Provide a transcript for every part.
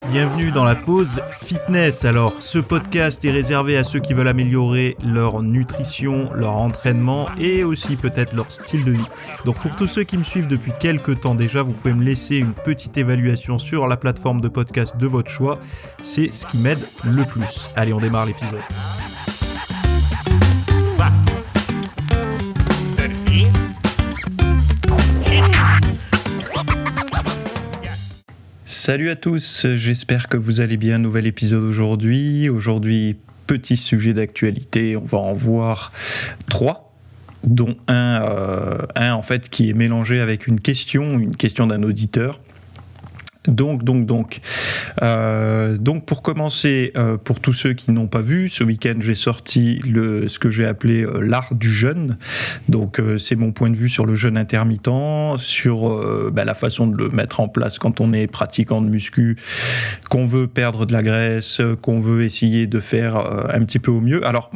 Bienvenue dans la pause fitness. Alors, ce podcast est réservé à ceux qui veulent améliorer leur nutrition, leur entraînement et aussi peut-être leur style de vie. Donc, pour tous ceux qui me suivent depuis quelques temps déjà, vous pouvez me laisser une petite évaluation sur la plateforme de podcast de votre choix. C'est ce qui m'aide le plus. Allez, on démarre l'épisode. Salut à tous, j'espère que vous allez bien. Nouvel épisode aujourd'hui. Aujourd'hui, petit sujet d'actualité. On va en voir 3, dont un en fait qui est mélangé avec une question d'un auditeur. Donc pour commencer, pour tous ceux qui n'ont pas vu, ce week-end j'ai sorti ce que j'ai appelé l'art du jeûne. Donc c'est mon point de vue sur le jeûne intermittent, sur la façon de le mettre en place quand on est pratiquant de muscu, qu'on veut perdre de la graisse, qu'on veut essayer de faire un petit peu au mieux. Alors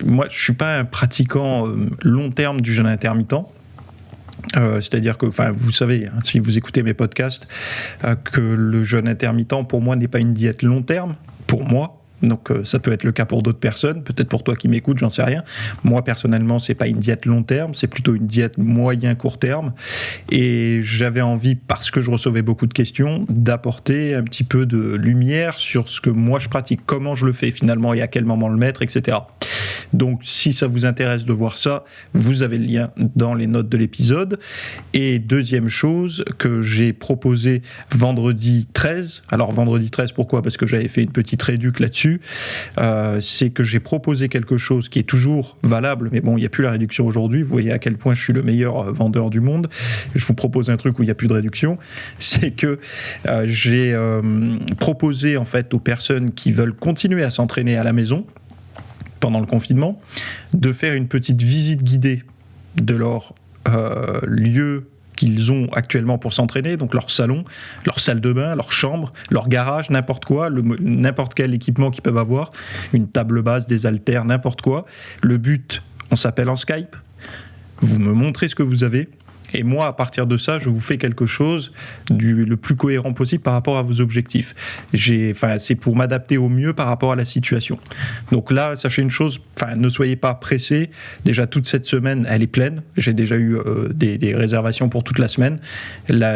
moi je suis pas un pratiquant long terme du jeûne intermittent. C'est-à-dire que, vous savez, si vous écoutez mes podcasts, que le jeûne intermittent, pour moi, n'est pas une diète long terme, pour moi. Donc ça peut être le cas pour d'autres personnes, peut-être pour toi qui m'écoutes, j'en sais rien. Moi, personnellement, c'est pas une diète long terme, c'est plutôt une diète moyen-court terme. Et j'avais envie, parce que je recevais beaucoup de questions, d'apporter un petit peu de lumière sur ce que moi je pratique, comment je le fais finalement et à quel moment le mettre, etc. Donc si ça vous intéresse de voir ça, vous avez le lien dans les notes de l'épisode. Et deuxième chose que j'ai proposé vendredi 13, alors vendredi 13 pourquoi ? Parce que j'avais fait une petite réduc là-dessus, c'est que j'ai proposé quelque chose qui est toujours valable, mais bon, il n'y a plus la réduction aujourd'hui, vous voyez à quel point je suis le meilleur vendeur du monde, je vous propose un truc où il n'y a plus de réduction, c'est que j'ai proposé en fait aux personnes qui veulent continuer à s'entraîner à la maison, pendant le confinement, de faire une petite visite guidée de leur lieu qu'ils ont actuellement pour s'entraîner, donc leur salon, leur salle de bain, leur chambre, leur garage, n'importe quoi, n'importe quel équipement qu'ils peuvent avoir, une table basse, des haltères, n'importe quoi. Le but, on s'appelle en Skype, vous me montrez ce que vous avez, et moi, à partir de ça, je vous fais quelque chose le plus cohérent possible par rapport à vos objectifs. C'est pour m'adapter au mieux par rapport à la situation. Donc là, sachez une chose, ne soyez pas pressés. Déjà, toute cette semaine, elle est pleine. J'ai déjà eu des réservations pour toute la semaine.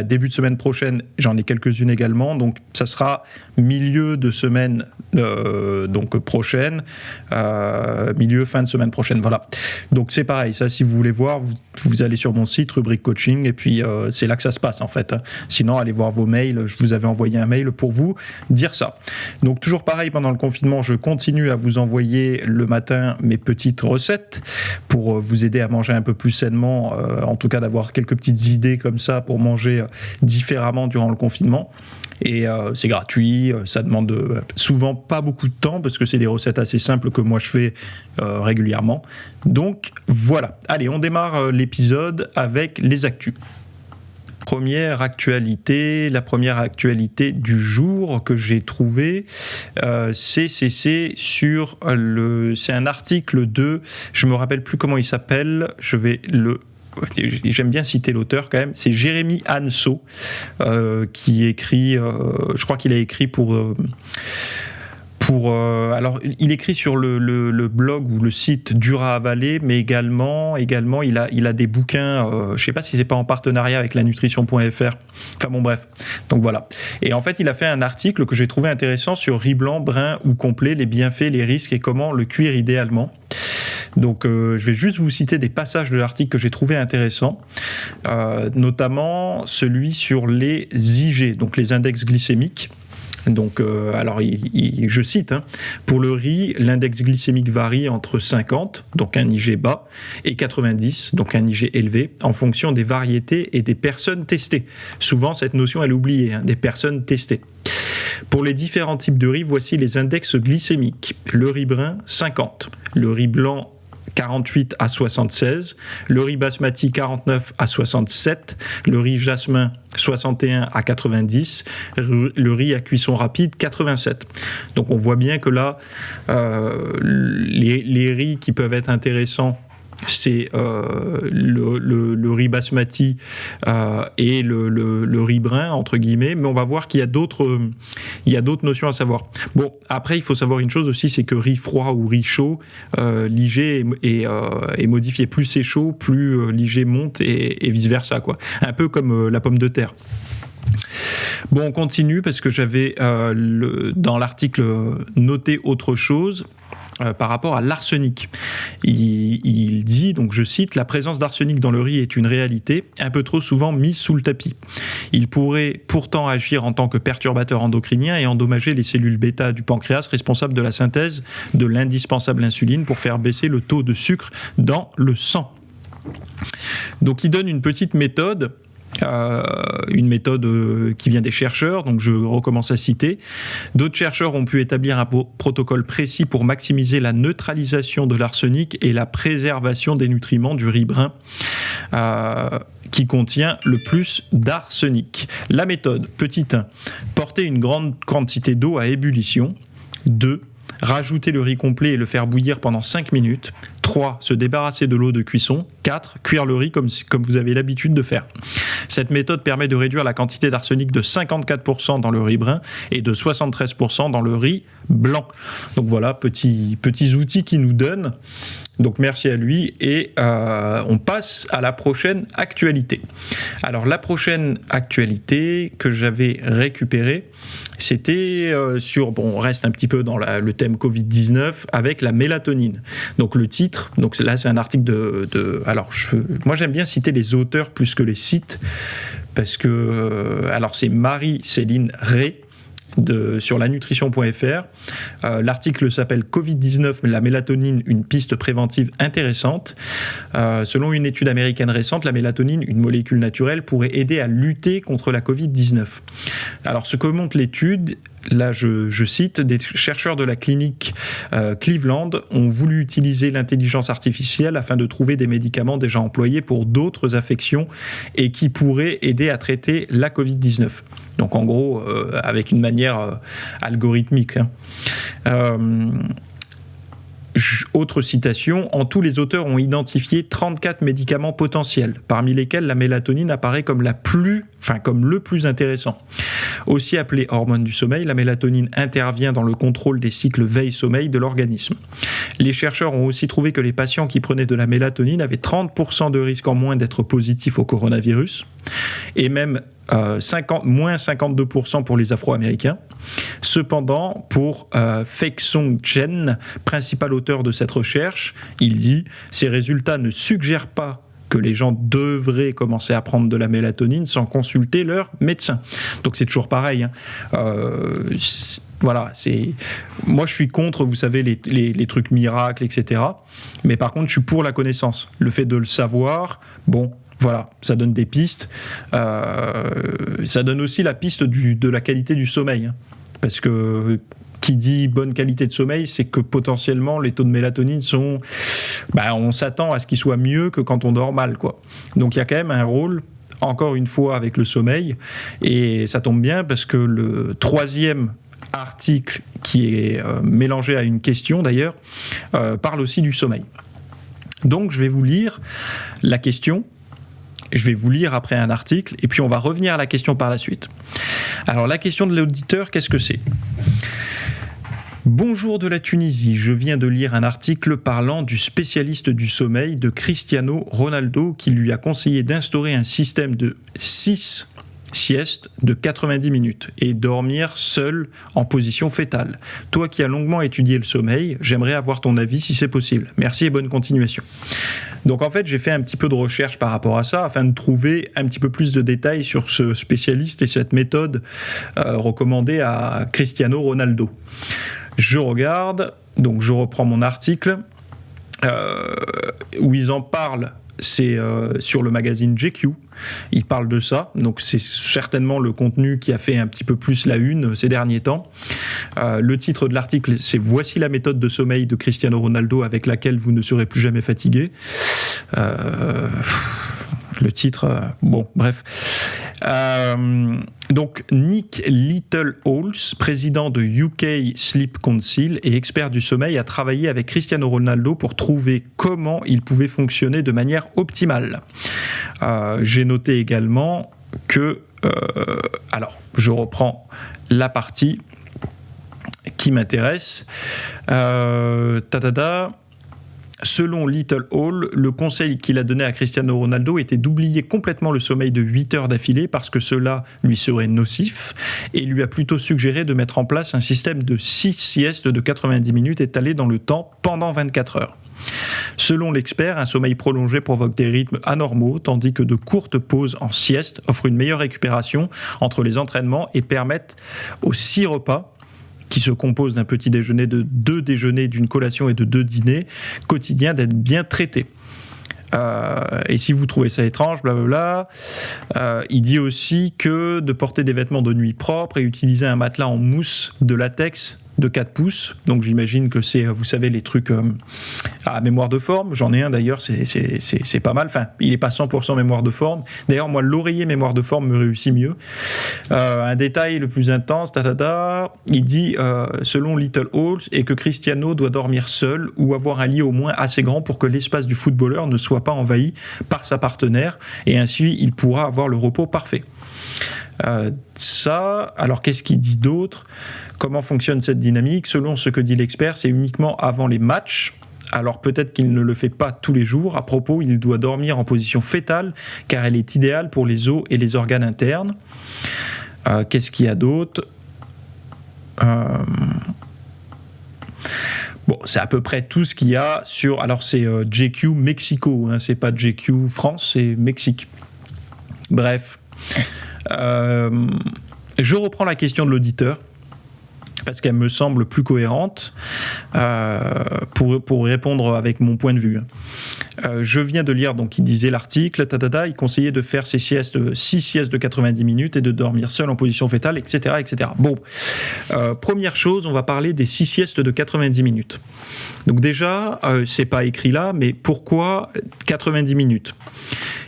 Début de semaine prochaine, j'en ai quelques-unes également. Donc, ça sera milieu de semaine prochaine, fin de semaine prochaine. Voilà. Donc, c'est pareil. Ça, si vous voulez voir, vous allez sur mon site, rubrique coaching, et puis c'est là que ça se passe en fait. Sinon, allez voir vos mails, je vous avais envoyé un mail pour vous dire ça. Donc toujours pareil, pendant le confinement, je continue à vous envoyer le matin mes petites recettes pour vous aider à manger un peu plus sainement, en tout cas d'avoir quelques petites idées comme ça pour manger différemment durant le confinement. Et c'est gratuit, ça demande souvent pas beaucoup de temps parce que c'est des recettes assez simples que moi je fais régulièrement. Donc voilà, allez, on démarre l'épisode avec les actus. La première actualité du jour que j'ai trouvé, c'est un article je me rappelle plus comment il s'appelle, j'aime bien citer l'auteur quand même, c'est Jérémy Hanso qui écrit, je crois qu'il a écrit alors il écrit sur le blog ou le site Dur à avaler, mais également il a des bouquins, je sais pas si c'est pas en partenariat avec lanutrition.fr, enfin bon bref, donc voilà. Et en fait il a fait un article que j'ai trouvé intéressant sur riz blanc, brun ou complet, les bienfaits, les risques et comment le cuire idéalement. Donc je vais juste vous citer des passages de l'article que j'ai trouvé intéressants, notamment celui sur les IG, donc les index glycémiques. Donc, je cite, pour le riz, l'index glycémique varie entre 50, donc un IG bas, et 90, donc un IG élevé, en fonction des variétés et des personnes testées. Souvent, cette notion, elle est oubliée, des personnes testées. Pour les différents types de riz, voici les index glycémiques. Le riz brun, 50. Le riz blanc, 48 à 76, le riz basmati 49 à 67, le riz jasmin 61 à 90, le riz à cuisson rapide 87. Donc on voit bien que là, les riz qui peuvent être intéressants c'est le riz basmati et le riz brun, entre guillemets, mais on va voir qu'il y a d'autres notions à savoir. Bon, après, il faut savoir une chose aussi, c'est que riz froid ou riz chaud, Liger est modifié. Plus c'est chaud, plus Liger monte et vice-versa, quoi. Un peu comme la pomme de terre. Bon, on continue parce que j'avais dans l'article noté autre chose. Par rapport à l'arsenic. Il dit, donc je cite, « La présence d'arsenic dans le riz est une réalité, un peu trop souvent mise sous le tapis. Il pourrait pourtant agir en tant que perturbateur endocrinien et endommager les cellules bêta du pancréas responsables de la synthèse de l'indispensable insuline pour faire baisser le taux de sucre dans le sang. » Donc il donne une petite méthode qui vient des chercheurs, donc je recommence à citer. D'autres chercheurs ont pu établir un protocole précis pour maximiser la neutralisation de l'arsenic et la préservation des nutriments du riz brun qui contient le plus d'arsenic. La méthode, petit 1, porter une grande quantité d'eau à ébullition. 2, rajouter le riz complet et le faire bouillir pendant 5 minutes. 3. Se débarrasser de l'eau de cuisson. 4. Cuire le riz comme vous avez l'habitude de faire. Cette méthode permet de réduire la quantité d'arsenic de 54% dans le riz brun et de 73% dans le riz blanc. Donc voilà, petits outils qu'il nous donne. Donc merci à lui et on passe à la prochaine actualité. Alors la prochaine actualité que j'avais récupérée, c'était on reste un petit peu dans le thème Covid-19 avec la mélatonine. Donc le titre, donc là c'est un article moi j'aime bien citer les auteurs plus que les sites parce que c'est Marie-Céline Ray sur lanutrition.fr. L'article s'appelle Covid-19, la mélatonine, une piste préventive intéressante. Selon une étude américaine récente, la mélatonine, une molécule naturelle, pourrait aider à lutter contre la Covid-19. Alors, ce que montre l'étude, là je cite, des chercheurs de la clinique Cleveland ont voulu utiliser l'intelligence artificielle afin de trouver des médicaments déjà employés pour d'autres affections et qui pourraient aider à traiter la Covid-19. Donc en gros, avec une manière algorithmique. Autre citation, en tout, les auteurs ont identifié 34 médicaments potentiels, parmi lesquels la mélatonine apparaît comme le plus intéressant. Aussi appelée hormone du sommeil, la mélatonine intervient dans le contrôle des cycles veille-sommeil de l'organisme. Les chercheurs ont aussi trouvé que les patients qui prenaient de la mélatonine avaient 30% de risque en moins d'être positifs au coronavirus, et même moins 52% pour les Afro-Américains. Cependant, pour Fei-Song Chen, principal auteur de cette recherche, il dit « Ces résultats ne suggèrent pas que les gens devraient commencer à prendre de la mélatonine sans consulter leur médecin. » Donc c'est toujours pareil. Moi je suis contre, vous savez, les trucs miracles, etc. Mais par contre, je suis pour la connaissance. Le fait de le savoir, voilà, ça donne des pistes. Ça donne aussi la piste de la qualité du sommeil. Parce que qui dit bonne qualité de sommeil, c'est que potentiellement les taux de mélatonine sont... on s'attend à ce qu'ils soient mieux que quand on dort mal, quoi. Donc il y a quand même un rôle, encore une fois, avec le sommeil. Et ça tombe bien parce que le troisième article, qui est mélangé à une question d'ailleurs, parle aussi du sommeil. Donc je vais vous lire la question. Je vais vous lire après un article, et puis on va revenir à la question par la suite. Alors la question de l'auditeur, qu'est-ce que c'est ? Bonjour de la Tunisie, je viens de lire un article parlant du spécialiste du sommeil de Cristiano Ronaldo qui lui a conseillé d'instaurer un système de 6 siestes de 90 minutes et dormir seul en position fétale. Toi qui as longuement étudié le sommeil, j'aimerais avoir ton avis si c'est possible. Merci et bonne continuation. Donc en fait, j'ai fait un petit peu de recherche par rapport à ça afin de trouver un petit peu plus de détails sur ce spécialiste et cette méthode recommandée à Cristiano Ronaldo. Je regarde, donc je reprends mon article où ils en parlent. C'est sur le magazine GQ, il parle de ça, donc c'est certainement le contenu qui a fait un petit peu plus la une ces derniers temps. Le titre de l'article, c'est « Voici la méthode de sommeil de Cristiano Ronaldo avec laquelle vous ne serez plus jamais fatigué ». Le titre, bref. Donc Nick Littlehalls, président de UK Sleep Council et expert du sommeil, a travaillé avec Cristiano Ronaldo pour trouver comment il pouvait fonctionner de manière optimale. J'ai noté également que, alors je reprends la partie qui m'intéresse. Selon Littlehalls, le conseil qu'il a donné à Cristiano Ronaldo était d'oublier complètement le sommeil de 8 heures d'affilée parce que cela lui serait nocif, et lui a plutôt suggéré de mettre en place un système de 6 siestes de 90 minutes étalées dans le temps pendant 24 heures. Selon l'expert, un sommeil prolongé provoque des rythmes anormaux, tandis que de courtes pauses en sieste offrent une meilleure récupération entre les entraînements et permettent aux 6 repas, qui se compose d'un petit déjeuner, de 2 déjeuners, d'une collation et de 2 dîners quotidiens, d'être bien traités. Et si vous trouvez ça étrange, blablabla, il dit aussi que de porter des vêtements de nuit propres et utiliser un matelas en mousse de latex de 4 pouces, donc j'imagine que c'est, vous savez, les trucs à mémoire de forme. J'en ai un d'ailleurs, c'est pas mal. Enfin, il n'est pas 100% mémoire de forme. D'ailleurs, moi, l'oreiller mémoire de forme me réussit mieux. Un détail le plus intense, il dit, selon Littlehalls, et que Cristiano doit dormir seul ou avoir un lit au moins assez grand pour que l'espace du footballeur ne soit pas envahi par sa partenaire, et ainsi il pourra avoir le repos parfait. Alors qu'est-ce qu'il dit d'autre ? Comment fonctionne cette dynamique ? Selon ce que dit l'expert, c'est uniquement avant les matchs. Alors peut-être qu'il ne le fait pas tous les jours. À propos, il doit dormir en position fétale car elle est idéale pour les os et les organes internes. Qu'est-ce qu'il y a d'autre ? Bon, c'est à peu près tout ce qu'il y a sur... Alors c'est JQ Mexico, hein, c'est pas JQ France, c'est Mexique. Bref. Je reprends la question de l'auditeur parce qu'elle me semble plus cohérente pour répondre avec mon point de vue. Je viens de lire, donc il disait l'article, il conseillait de faire 6 siestes de 90 minutes et de dormir seul en position fétale, etc. etc. Bon, première chose, on va parler des 6 siestes de 90 minutes. Donc déjà, c'est pas écrit là, mais pourquoi 90 minutes ?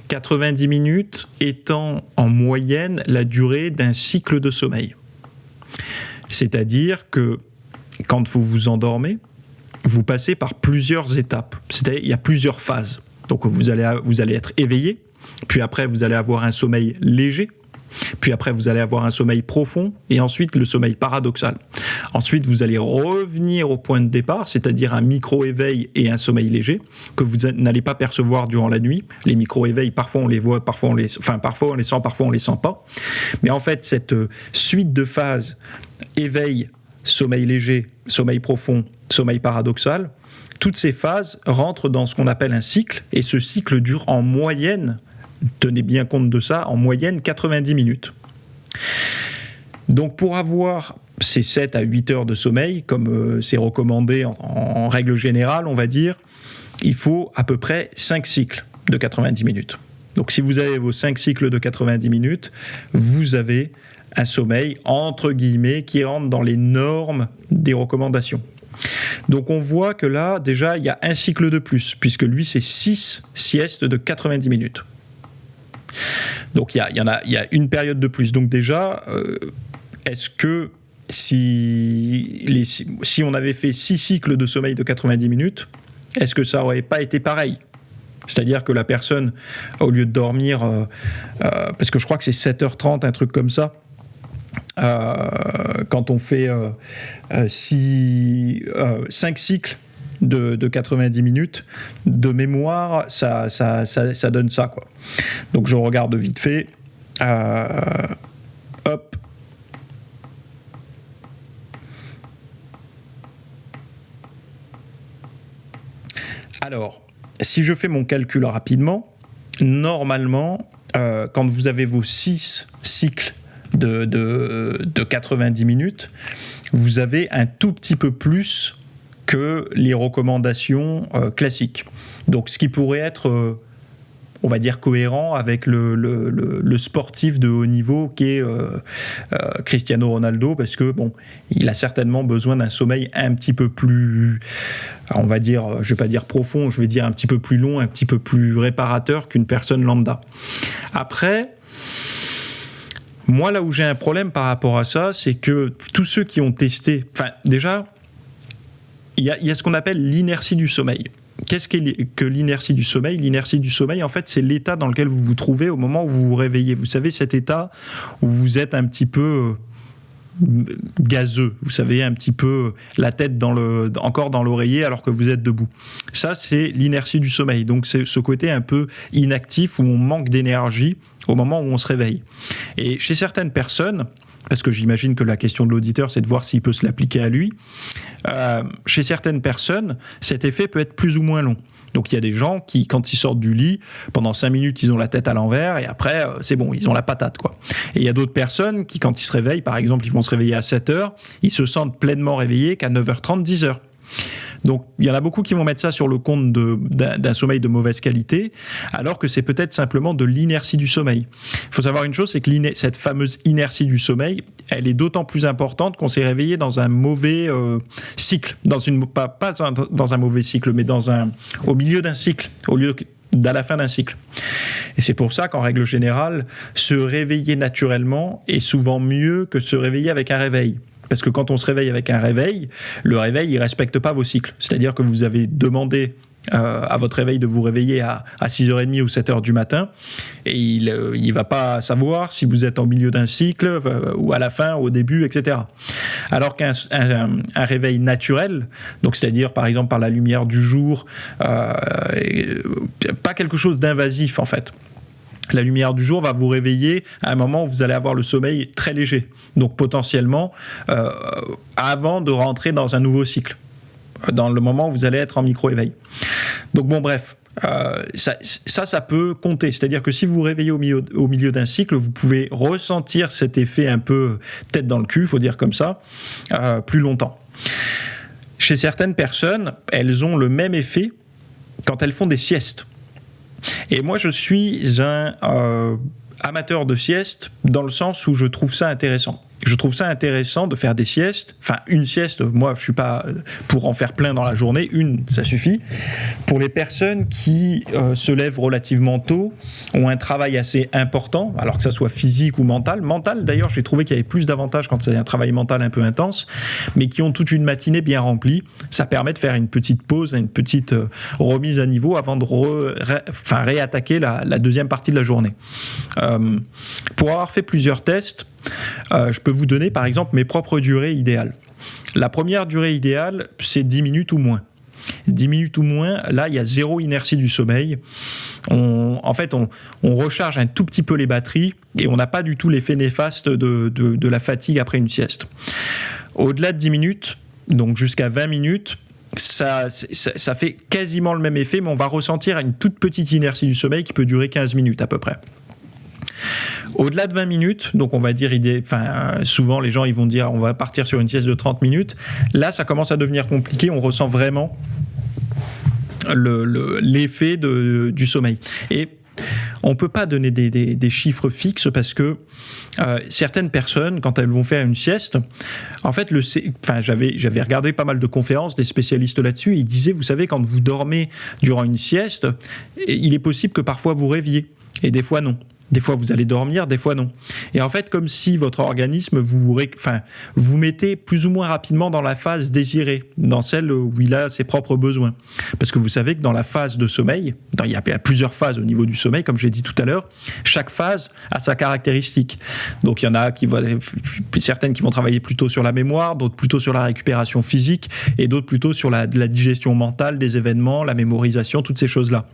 90 minutes étant en moyenne la durée d'un cycle de sommeil. C'est-à-dire que quand vous vous endormez, vous passez par plusieurs étapes. C'est-à-dire il y a plusieurs phases. Donc vous allez être éveillé, puis après vous allez avoir un sommeil léger, puis après vous allez avoir un sommeil profond, et ensuite le sommeil paradoxal. Ensuite vous allez revenir au point de départ, c'est-à-dire un micro-éveil et un sommeil léger, que vous n'allez pas percevoir durant la nuit. Les micro-éveils, parfois on les voit, parfois on les sent, parfois on les sent pas. Mais en fait cette suite de phases, éveil, sommeil léger, sommeil profond, sommeil paradoxal, toutes ces phases rentrent dans ce qu'on appelle un cycle, et ce cycle dure en moyenne, tenez bien compte de ça, en moyenne 90 minutes. Donc pour avoir ces 7 à 8 heures de sommeil, comme c'est recommandé en règle générale, on va dire, il faut à peu près 5 cycles de 90 minutes. Donc si vous avez vos 5 cycles de 90 minutes, vous avez un sommeil, entre guillemets, qui rentre dans les normes des recommandations. Donc on voit que là, déjà, il y a un cycle de plus, puisque lui, c'est 6 siestes de 90 minutes. Donc il y a une période de plus. Donc déjà, est-ce que si on avait fait 6 cycles de sommeil de 90 minutes, est-ce que ça n'aurait pas été pareil ? C'est-à-dire que la personne, au lieu de dormir, parce que je crois que c'est 7h30, un truc comme ça, quand on fait 5 cycles de 90 minutes, de mémoire, ça donne ça, quoi. Donc je regarde vite fait. Hop. Alors, si je fais mon calcul rapidement, normalement, quand vous avez vos 6 cycles de 90 minutes, vous avez un tout petit peu plus que les recommandations classiques. Donc ce qui pourrait être, on va dire, cohérent avec le sportif de haut niveau qu'est Cristiano Ronaldo, parce que bon, il a certainement besoin d'un sommeil un petit peu plus, on va dire, je vais pas dire profond, je vais dire un petit peu plus long, un petit peu plus réparateur qu'une personne lambda. Après, Moi, là où j'ai un problème par rapport à ça, c'est que tous ceux qui ont testé... Enfin, déjà, il y a ce qu'on appelle l'inertie du sommeil. Qu'est-ce que l'inertie du sommeil ? L'inertie du sommeil, en fait, c'est l'état dans lequel vous vous trouvez au moment où vous vous réveillez. Vous savez, cet état où vous êtes un petit peu gazeux, vous savez, un petit peu la tête encore dans l'oreiller alors que vous êtes debout. Ça, c'est l'inertie du sommeil. Donc, c'est ce côté un peu inactif où on manque d'énergie au moment où on se réveille. Et chez certaines personnes, parce que j'imagine que la question de l'auditeur, c'est de voir s'il peut se l'appliquer à lui, chez certaines personnes, cet effet peut être plus ou moins long. Donc il y a des gens qui, quand ils sortent du lit, pendant 5 minutes, ils ont la tête à l'envers et après, c'est bon, ils ont la patate, quoi. Et il y a d'autres personnes qui, quand ils se réveillent, par exemple, ils vont se réveiller à 7h, ils se sentent pleinement réveillés qu'à 9h30, 10h. Donc, il y en a beaucoup qui vont mettre ça sur le compte d'un sommeil de mauvaise qualité, alors que c'est peut-être simplement de l'inertie du sommeil. Il faut savoir une chose, c'est que cette fameuse inertie du sommeil, elle est d'autant plus importante qu'on s'est réveillé dans un mauvais cycle, pas dans un mauvais cycle, mais au milieu d'un cycle, au lieu à la fin d'un cycle. Et c'est pour ça qu'en règle générale, se réveiller naturellement est souvent mieux que se réveiller avec un réveil. Parce que quand on se réveille avec un réveil, le réveil, il ne respecte pas vos cycles. C'est-à-dire que vous avez demandé à votre réveil de vous réveiller à 6h30 ou 7h du matin, et il ne va pas savoir si vous êtes en milieu d'un cycle, ou à la fin, au début, etc. Alors qu'un réveil naturel, donc c'est-à-dire par exemple par la lumière du jour, pas quelque chose d'invasif en fait. La lumière du jour va vous réveiller à un moment où vous allez avoir le sommeil très léger. Donc potentiellement, avant de rentrer dans un nouveau cycle, dans le moment où vous allez être en micro-éveil. Donc bon, bref, ça peut compter. C'est-à-dire que si vous vous réveillez au milieu d'un cycle, vous pouvez ressentir cet effet un peu tête dans le cul, il faut dire comme ça, plus longtemps. Chez certaines personnes, elles ont le même effet quand elles font des siestes. Et moi, je suis un amateur de sieste dans le sens où je trouve ça intéressant. Je trouve ça intéressant de faire des siestes. Enfin, une sieste, moi, je ne suis pas pour en faire plein dans la journée. Une, ça suffit. Pour les personnes qui se lèvent relativement tôt, ont un travail assez important, alors que ça soit physique ou mental. Mental, d'ailleurs, j'ai trouvé qu'il y avait plus d'avantages quand c'est un travail mental un peu intense, mais qui ont toute une matinée bien remplie. Ça permet de faire une petite pause, une petite remise à niveau avant de réattaquer la deuxième partie de la journée. Pour avoir fait plusieurs tests, je peux vous donner par exemple mes propres durées idéales. La première durée idéale, c'est 10 minutes ou moins. 10 minutes ou moins, là il y a zéro inertie du sommeil. On recharge un tout petit peu les batteries et on n'a pas du tout l'effet néfaste de la fatigue après une sieste. Au-delà de 10 minutes, donc jusqu'à 20 minutes, ça fait quasiment le même effet, mais on va ressentir une toute petite inertie du sommeil qui peut durer 15 minutes à peu près. Au-delà de 20 minutes, donc on va dire, souvent les gens ils vont dire on va partir sur une sieste de 30 minutes. Là, ça commence à devenir compliqué, on ressent vraiment l'effet du sommeil. Et on ne peut pas donner des chiffres fixes parce que certaines personnes, quand elles vont faire une sieste, en fait, j'avais regardé pas mal de conférences des spécialistes là-dessus, et ils disaient, vous savez, quand vous dormez durant une sieste, il est possible que parfois vous rêviez, et des fois non. Des fois, vous allez dormir, des fois, non. Et en fait, comme si votre organisme vous mettez plus ou moins rapidement dans la phase désirée, dans celle où il a ses propres besoins. Parce que vous savez que dans la phase de sommeil, il y a plusieurs phases au niveau du sommeil, comme j'ai dit tout à l'heure, chaque phase a sa caractéristique. Donc, il y en a certaines qui vont travailler plutôt sur la mémoire, d'autres plutôt sur la récupération physique, et d'autres plutôt sur la digestion mentale des événements, la mémorisation, toutes ces choses-là.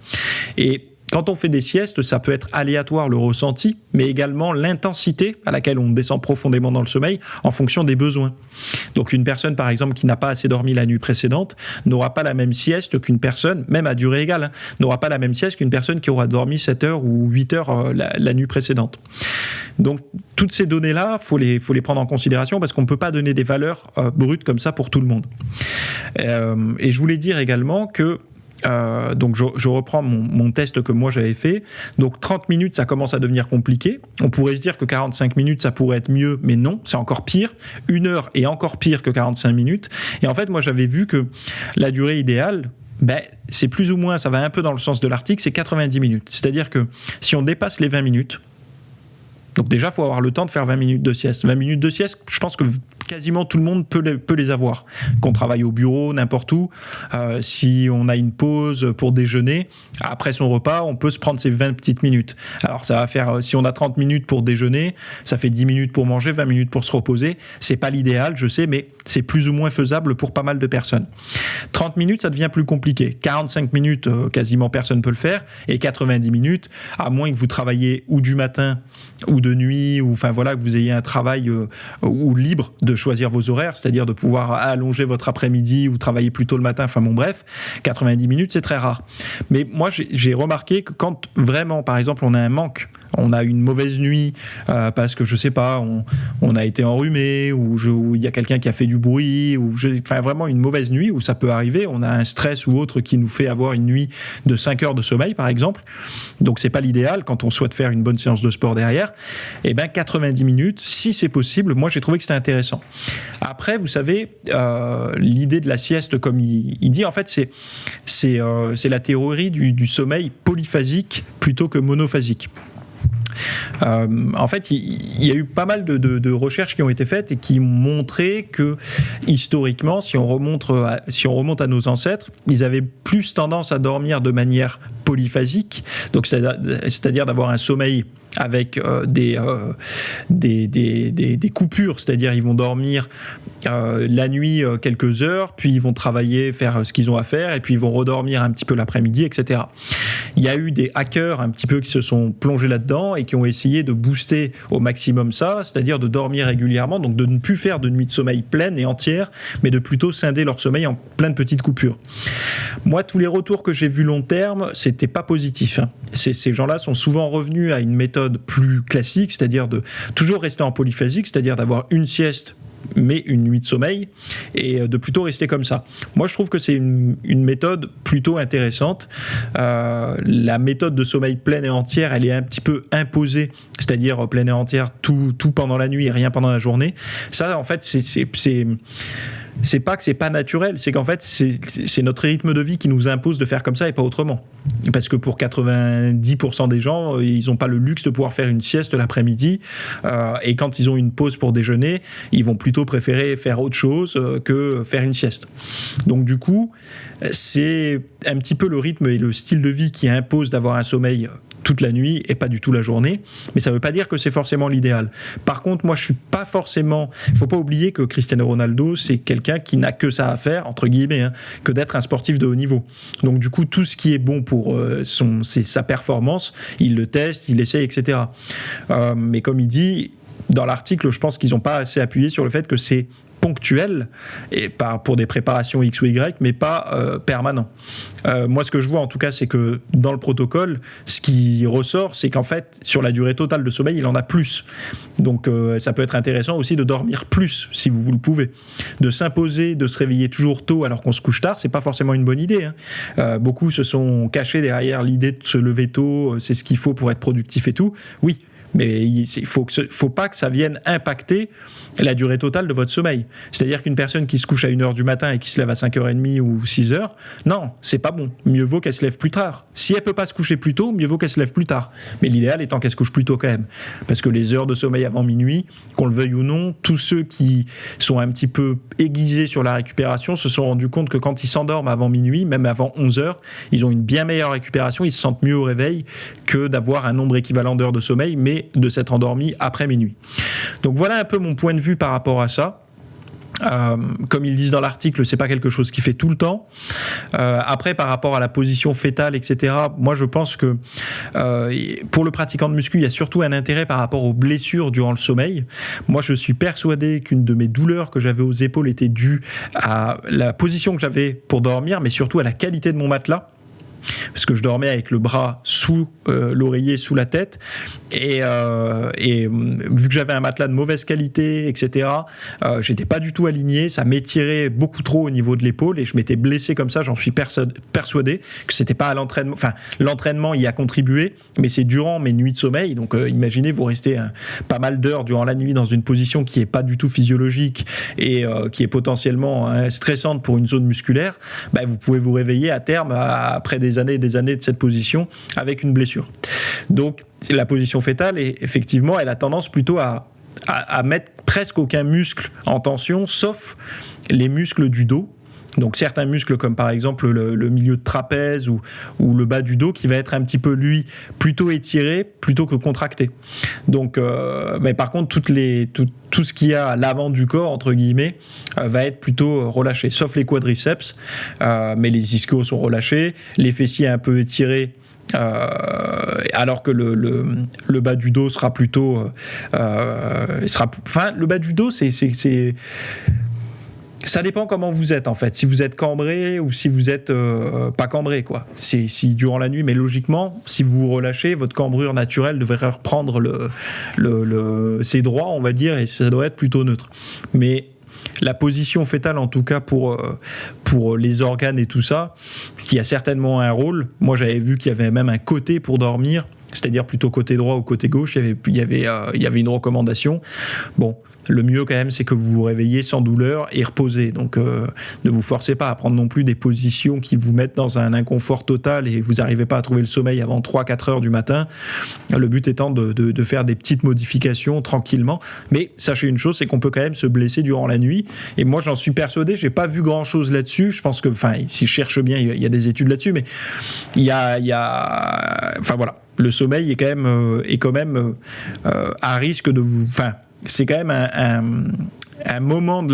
Et quand on fait des siestes, ça peut être aléatoire le ressenti, mais également l'intensité à laquelle on descend profondément dans le sommeil en fonction des besoins. Donc une personne par exemple qui n'a pas assez dormi la nuit précédente n'aura pas la même sieste qu'une personne, même à durée égale, n'aura pas la même sieste qu'une personne qui aura dormi 7 heures ou 8 heures la nuit précédente. Donc toutes ces données-là, faut les prendre en considération parce qu'on ne peut pas donner des valeurs brutes comme ça pour tout le monde. Et je voulais dire également que donc je reprends mon test que moi j'avais fait. Donc 30 minutes, ça commence à devenir compliqué. On pourrait se dire que 45 minutes, ça pourrait être mieux, mais non, c'est encore pire. 1 heure est encore pire que 45 minutes. Et en fait, moi j'avais vu que la durée idéale, c'est plus ou moins, ça va un peu dans le sens de l'article, c'est 90 minutes. C'est-à-dire que si on dépasse les 20 minutes, Donc déjà, il faut avoir le temps de faire 20 minutes de sieste. 20 minutes de sieste, je pense que quasiment tout le monde peut les avoir. Qu'on travaille au bureau, n'importe où, si on a une pause pour déjeuner, après son repas, on peut se prendre ces 20 petites minutes. Alors ça va faire, si on a 30 minutes pour déjeuner, ça fait 10 minutes pour manger, 20 minutes pour se reposer. C'est pas l'idéal, je sais, mais c'est plus ou moins faisable pour pas mal de personnes. 30 minutes, ça devient plus compliqué. 45 minutes, quasiment personne peut le faire. Et 90 minutes, à moins que vous travailliez ou du matin ou de nuit, ou enfin voilà, que vous ayez un travail ou libre de choisir vos horaires, c'est-à-dire de pouvoir allonger votre après-midi ou travailler plus tôt le matin, enfin bon bref, 90 minutes c'est très rare. Mais moi j'ai remarqué que quand vraiment, par exemple, on a un manque, on a une mauvaise nuit parce que je sais pas, on a été enrhumé, ou il y a quelqu'un qui a fait du bruit, enfin vraiment une mauvaise nuit où ça peut arriver, on a un stress ou autre qui nous fait avoir une nuit de 5 heures de sommeil par exemple, donc c'est pas l'idéal quand on souhaite faire une bonne séance de sport derrière. Et bien 90 minutes, si c'est possible, moi j'ai trouvé que c'était intéressant. Après, vous savez, l'idée de la sieste, comme il dit, en fait c'est la théorie du sommeil polyphasique plutôt que monophasique. En fait, il y a eu pas mal de recherches qui ont été faites et qui ont montré que historiquement, si on remonte à nos ancêtres, ils avaient plus tendance à dormir de manière polyphasique, donc c'est-à-dire d'avoir un sommeil avec des coupures, c'est-à-dire ils vont dormir la nuit quelques heures, puis ils vont travailler, faire ce qu'ils ont à faire, et puis ils vont redormir un petit peu l'après-midi, etc. Il y a eu des hackers un petit peu qui se sont plongés là-dedans et qui ont essayé de booster au maximum ça, c'est-à-dire de dormir régulièrement, donc de ne plus faire de nuits de sommeil pleines et entières, mais de plutôt scinder leur sommeil en plein de petites coupures. Moi, tous les retours que j'ai vus long terme, c'était pas positif. Ces gens-là sont souvent revenus à une méthode plus classique, c'est-à-dire de toujours rester en polyphasique, c'est-à-dire d'avoir une sieste mais une nuit de sommeil, et de plutôt rester comme ça. Moi, je trouve que c'est une méthode plutôt intéressante. La méthode de sommeil pleine et entière, elle est un petit peu imposée, c'est-à-dire pleine et entière, tout pendant la nuit et rien pendant la journée. Ça, en fait, c'est pas que c'est pas naturel, c'est qu'en fait c'est notre rythme de vie qui nous impose de faire comme ça et pas autrement. Parce que pour 90% des gens, ils n'ont pas le luxe de pouvoir faire une sieste l'après-midi, et quand ils ont une pause pour déjeuner, ils vont plutôt préférer faire autre chose que faire une sieste. Donc du coup, c'est un petit peu le rythme et le style de vie qui impose d'avoir un sommeil toute la nuit et pas du tout la journée, mais ça ne veut pas dire que c'est forcément l'idéal. Par contre, moi je suis pas forcément, il ne faut pas oublier que Cristiano Ronaldo, c'est quelqu'un qui n'a que ça à faire, entre guillemets, que d'être un sportif de haut niveau. Donc du coup, tout ce qui est bon pour sa performance, il le teste, il essaye, etc. Mais comme il dit, dans l'article, je pense qu'ils n'ont pas assez appuyé sur le fait que c'est ponctuel, et pas pour des préparations X ou Y, mais pas permanent. Moi, ce que je vois en tout cas, c'est que dans le protocole, ce qui ressort, c'est qu'en fait, sur la durée totale de sommeil, il en a plus. Donc ça peut être intéressant aussi de dormir plus, si vous le pouvez. De s'imposer, de se réveiller toujours tôt alors qu'on se couche tard, c'est pas forcément une bonne idée. Beaucoup se sont cachés derrière l'idée de se lever tôt, c'est ce qu'il faut pour être productif et tout. Oui, mais il faut pas que ça vienne impacter la durée totale de votre sommeil. C'est-à-dire qu'une personne qui se couche à 1h du matin et qui se lève à 5h30 ou 6h, non, c'est pas bon. Mieux vaut qu'elle se lève plus tard. Si elle peut pas se coucher plus tôt, mieux vaut qu'elle se lève plus tard. Mais l'idéal étant qu'elle se couche plus tôt quand même. Parce que les heures de sommeil avant minuit, qu'on le veuille ou non, tous ceux qui sont un petit peu aiguisés sur la récupération se sont rendus compte que quand ils s'endorment avant minuit, même avant 11h, ils ont une bien meilleure récupération, ils se sentent mieux au réveil que d'avoir un nombre équivalent d'heures de sommeil, mais de s'être endormi après minuit. Donc voilà un peu mon point de vue par rapport à ça. Comme ils disent dans l'article, c'est pas quelque chose qui fait tout le temps. Après, par rapport à la position fétale, etc., moi je pense que pour le pratiquant de muscu, il y a surtout un intérêt par rapport aux blessures durant le sommeil. Moi, je suis persuadé qu'une de mes douleurs que j'avais aux épaules était due à la position que j'avais pour dormir, mais surtout à la qualité de mon matelas. Parce que je dormais avec le bras sous l'oreiller, sous la tête, et vu que j'avais un matelas de mauvaise qualité, etc., j'étais pas du tout aligné, ça m'étirait beaucoup trop au niveau de l'épaule, et je m'étais blessé comme ça. J'en suis persuadé que c'était pas à l'entraînement, enfin l'entraînement y a contribué, mais c'est durant mes nuits de sommeil. Donc imaginez, vous restez pas mal d'heures durant la nuit dans une position qui est pas du tout physiologique et qui est potentiellement stressante pour une zone musculaire, vous pouvez vous réveiller à terme après des des années et des années de cette position avec une blessure. Donc la position fétale, effectivement, elle a tendance plutôt à mettre presque aucun muscle en tension, sauf les muscles du dos. Donc certains muscles comme par exemple le milieu de trapèze ou le bas du dos qui va être un petit peu lui plutôt étiré plutôt que contracté. Donc mais par contre tout ce qu'il y a à l'avant du corps entre guillemets va être plutôt relâché, sauf les quadriceps, mais les ischios sont relâchés, les fessiers un peu étirés. Alors que le bas du dos sera plutôt le bas du dos c'est ça dépend comment vous êtes en fait, si vous êtes cambré ou si vous êtes pas cambré quoi. Si durant la nuit, mais logiquement, si vous vous relâchez, votre cambrure naturelle devrait reprendre ses droits, on va dire, et ça doit être plutôt neutre. Mais la position fétale, en tout cas pour les organes et tout ça, qui a certainement un rôle. Moi, j'avais vu qu'il y avait même un côté pour dormir, c'est-à-dire plutôt côté droit ou côté gauche. Il y avait une recommandation. Bon. Le mieux quand même, c'est que vous vous réveillez sans douleur et reposez. Donc ne vous forcez pas à prendre non plus des positions qui vous mettent dans un inconfort total et vous n'arrivez pas à trouver le sommeil avant 3-4 heures du matin. Le but étant de faire des petites modifications tranquillement. Mais sachez une chose, c'est qu'on peut quand même se blesser durant la nuit. Et moi, j'en suis persuadé, j'ai pas vu grand-chose là-dessus. Je pense que, si je cherche bien, il y a des études là-dessus, mais il y a enfin voilà, le sommeil est quand même à risque de vous... c'est quand même un moment du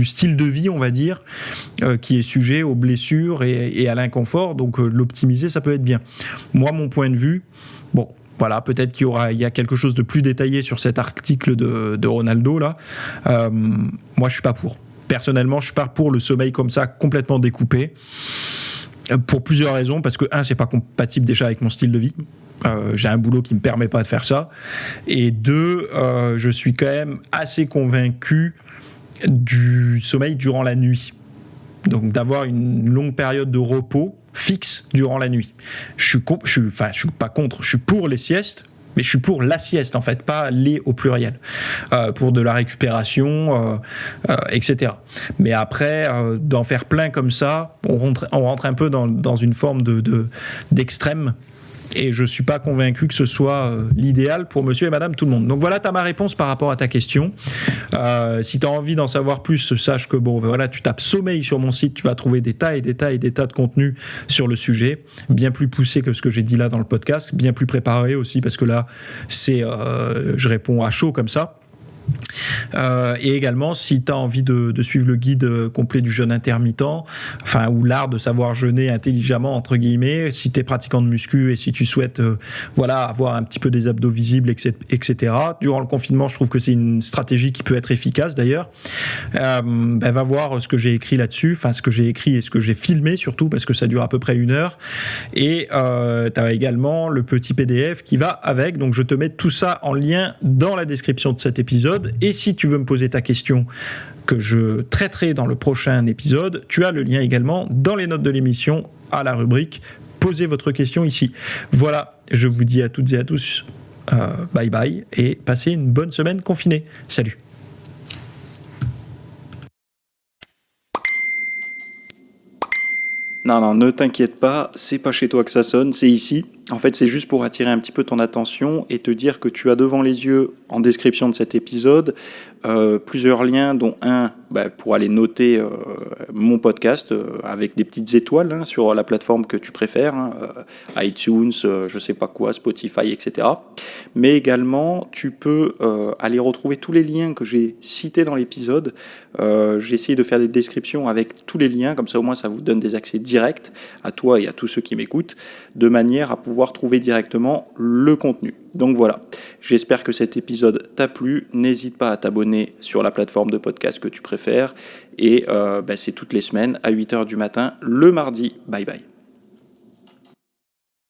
style de vie, on va dire, qui est sujet aux blessures et à l'inconfort. Donc l'optimiser, ça peut être bien. Moi, mon point de vue, bon, voilà, peut-être il y a quelque chose de plus détaillé sur cet article de Ronaldo là. Moi, je suis pas pour. Personnellement, je suis pas pour le sommeil comme ça, complètement découpé. Pour plusieurs raisons, parce que c'est pas compatible déjà avec mon style de vie. J'ai un boulot qui me permet pas de faire ça. Et 2, je suis quand même assez convaincu du sommeil durant la nuit. Donc d'avoir une longue période de repos fixe durant la nuit. Je suis pas contre, je suis pour les siestes. Mais je suis pour la sieste, en fait, pas les au pluriel, pour de la récupération, etc. Mais après, d'en faire plein comme ça, on rentre un peu dans une forme d'extrême. Et je ne suis pas convaincu que ce soit l'idéal pour monsieur et madame tout le monde. Donc voilà, tu as ma réponse par rapport à ta question. Si tu as envie d'en savoir plus, sache que tu tapes sommeil sur mon site, tu vas trouver des tas et des tas et des tas de contenus sur le sujet, bien plus poussé que ce que j'ai dit là dans le podcast, bien plus préparé aussi, parce que là, je réponds à chaud comme ça. Et également, si tu as envie de suivre le guide complet du jeûne intermittent, ou l'art de savoir jeûner intelligemment entre guillemets, si tu es pratiquant de muscu et si tu souhaites avoir un petit peu des abdos visibles, etc. Durant le confinement, je trouve que c'est une stratégie qui peut être efficace d'ailleurs. Va voir ce que j'ai écrit là-dessus, ce que j'ai écrit et ce que j'ai filmé surtout, parce que ça dure à peu près 1 heure. Et tu as également le petit PDF qui va avec, donc je te mets tout ça en lien dans la description de cet épisode. Et si tu veux me poser ta question que je traiterai dans le prochain épisode, tu as le lien également dans les notes de l'émission à la rubrique « Posez votre question ici ». Voilà, je vous dis à toutes et à tous bye bye et passez une bonne semaine confinée. Salut. Non, ne t'inquiète pas, c'est pas chez toi que ça sonne, c'est ici. En fait, c'est juste pour attirer un petit peu ton attention et te dire que tu as devant les yeux, en description de cet épisode, plusieurs liens, dont un pour aller noter mon podcast avec des petites étoiles sur la plateforme que tu préfères, iTunes, je sais pas quoi, Spotify, etc. Mais également, tu peux aller retrouver tous les liens que j'ai cités dans l'épisode. J'ai essayé de faire des descriptions avec tous les liens, comme ça au moins ça vous donne des accès directs à toi et à tous ceux qui m'écoutent, de manière à pouvoir trouver directement le contenu. Donc voilà, j'espère que cet épisode t'a plu. N'hésite pas à t'abonner sur la plateforme de podcast que tu préfères. Et c'est toutes les semaines à 8h du matin, le mardi. Bye bye.